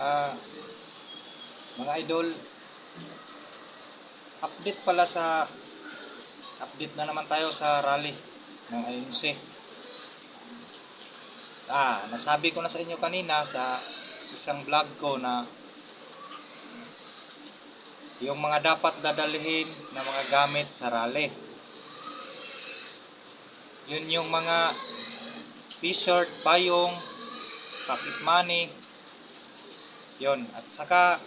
Ah, mga idol, update na naman tayo sa rally ng INC. Nasabi ko na sa inyo kanina sa isang vlog ko na yung mga dapat dadalhin na mga gamit sa rally. Yun yung mga t-shirt, payong, pocket money, yun. At saka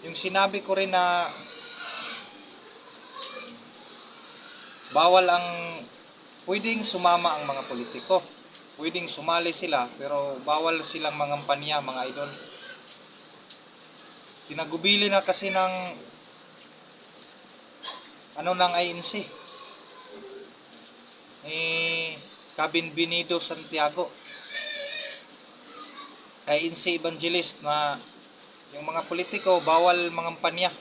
yung sinabi ko rin na bawal pwedeng sumama ang mga politiko. Pwedeng sumali sila pero bawal silang mangampanya, mga idol. Tinagubili na kasi ng ng INC ni Cabin Binido Santiago, INC evangelist, na yung mga politiko bawal mangampanya,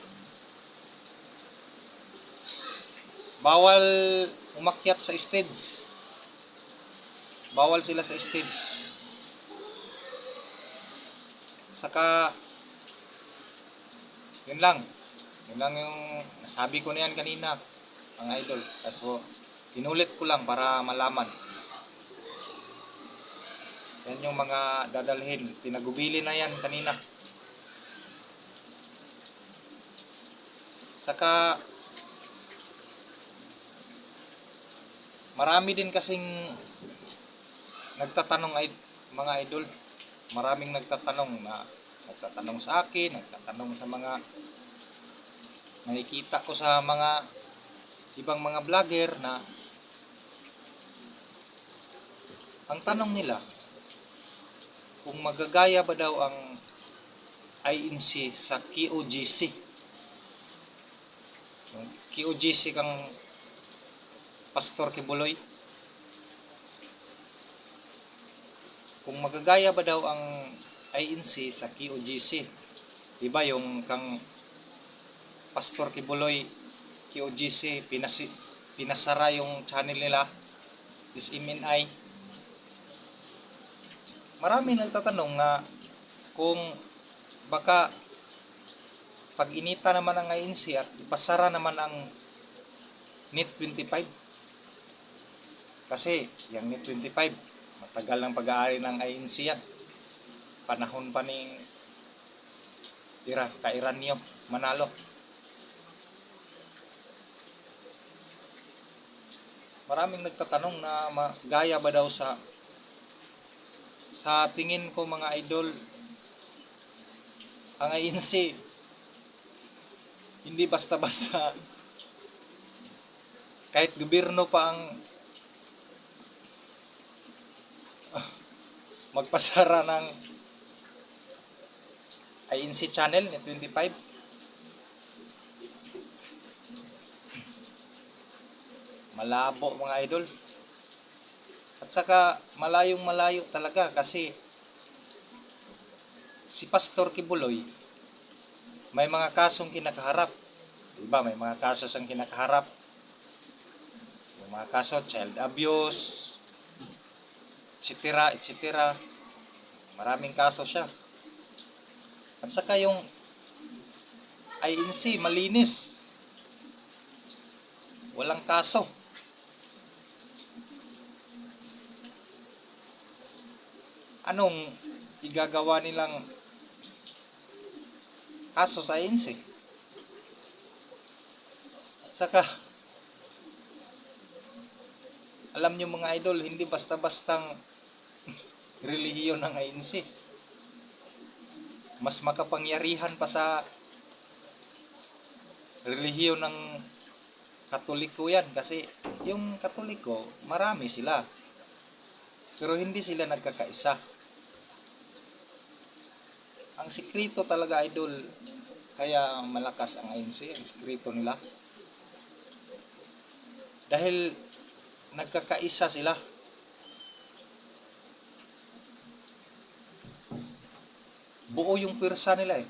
bawal umakyat sa stage, bawal sila sa stage. Saka yun lang yung nasabi ko na yan kanina, mga idol. Kaso inulit ko lang para malaman. Yan yung mga dadalhin, pinagubili na yan kanina. Saka marami din kasing nagtatanong, mga idol. Maraming nagtatanong sa akin, nagtatanong sa mga nakikita ko sa mga ibang mga vlogger, na ang tanong nila kung magagaya ba daw ang INC sa QOGC. Yung QOGC kang Pastor Kibuloy, kung magagaya ba daw ang INC sa QOGC. Diba yung kang Pastor Kibuloy QOGC, pinasara yung channel nila, is MNI. Marami nagtatanong na kung baka pag inita naman ang INC at ipasara naman ang NET 25. Kasi yung NET 25, matagal ng pag-aari ng INC yan. Panahon pa ni Kairanyo Manalo. Maraming nagtatanong na magaya ba daw sa tingin ko, mga idol. Ang INC hindi basta-basta. Kahit gobyerno pa ang magpasara ng INC channel ni 25. Malabo, mga idol. At saka malayong malayo talaga, kasi si Pastor Kibuloy may mga kasong kinakaharap. Diba, may mga kaso siyang kinakaharap. Yung mga kaso, child abuse, etc. etc. Maraming kaso siya. At saka yung INC malinis, walang kaso. Anong igagawa nilang kaso sa INC? At saka alam nyo, mga idol, hindi basta-bastang relihiyon ng INC. Mas makapangyarihan pa sa relihiyon ng Katoliko yan. Kasi yung Katoliko, marami sila, pero hindi sila nagkakaisa. Ang sikreto talaga, idol, kaya malakas ang INC, ang sikreto nila, dahil nagkakaisa sila. Buo yung pwersa nila eh.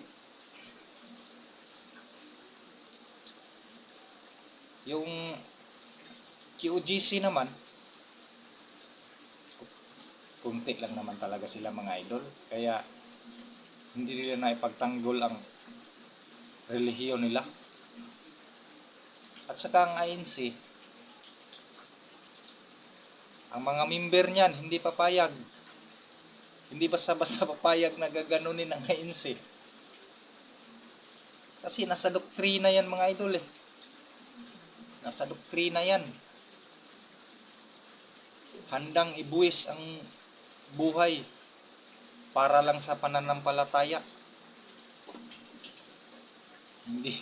Yung QGC naman, kunti lang naman talaga sila mga idol. Kaya hindi nila na ipagtanggol ang relihiyon nila. At saka ang INC, ang mga member niyan hindi papayag. Hindi basta-basta papayag na gaganunin ang INC. Kasi nasa doktrina yan mga idol eh. Nasa doktrina yan. Handang ibuwis ang buhay para lang sa pananampalataya. Hindi.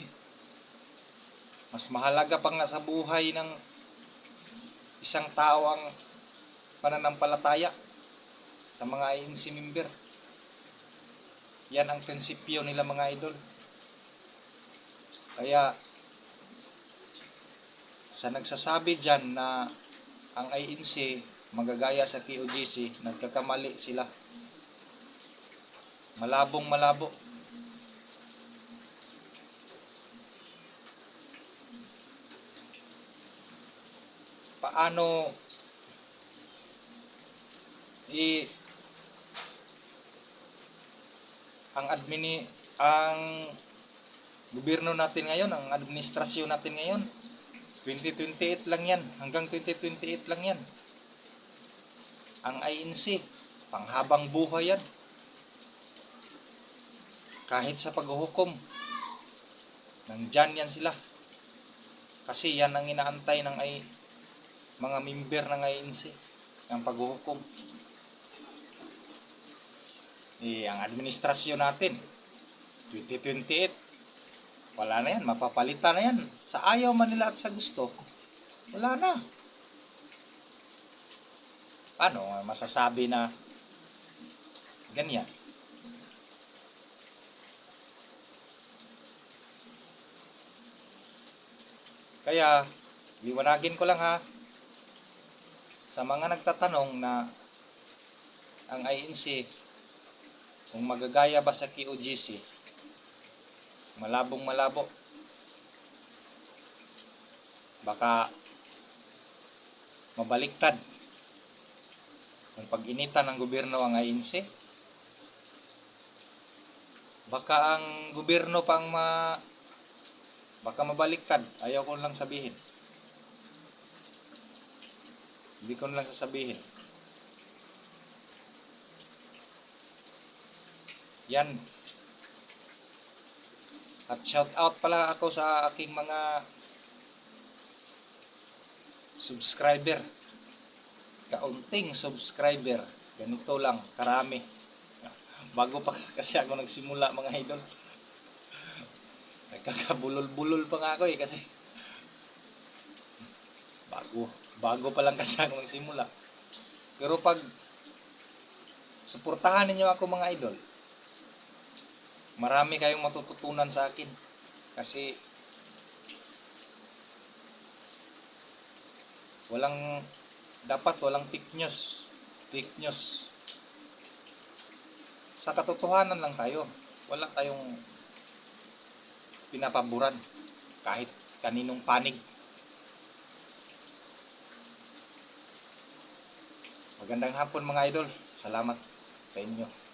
Mas mahalaga pa nga sa buhay ng isang tao ang pananampalataya sa mga INC member. Yan ang prinsipyo nila mga idol. Kaya sa nagsasabi dyan na ang INC magagaya sa KOJC, nagkakamali sila. Malabong malabo. Paano ang gobyerno natin ngayon, ang administrasyon natin ngayon, 2028 lang yan, hanggang 2028 lang yan. Ang INC, panghabang buhay yan. Kahit sa paghuhukom, nandyan yan sila. Kasi yan ang inaantay ng mga member ng INC, ang paghuhukom. Ang administrasyon natin, 2028, wala na yan, mapapalitan na yan. Sa ayaw man nila at sa gusto, wala na. Paano masasabi na ganyan? Kaya, liwanagin ko lang ha, sa mga nagtatanong na ang INC, kung magagaya ba sa KOJC, malabong malabo. Baka mabaliktad kung pag-initan ng gobyerno ang INC. Baka ang gobyerno pang baka mabaliktad. Ayaw ko lang sabihin. Hindi ko lang sasabihin. Yan. At shout out pala ako sa aking mga subscriber. Kaunting subscriber. Ganito lang, karami. Bago pa kasi ako nagsimula mga idol. Nagkakabulol-bulol pa nga ako kasi bago pa lang kasi ako nagsimula. Pero pag suportahan ninyo ako mga idol, marami kayong matututunan sa akin. Kasi walang fake news. Fake news. Sa katotohanan lang tayo. Wala tayong pinapaboran kahit kaninong panig. Magandang hapon mga idol. Salamat sa inyo.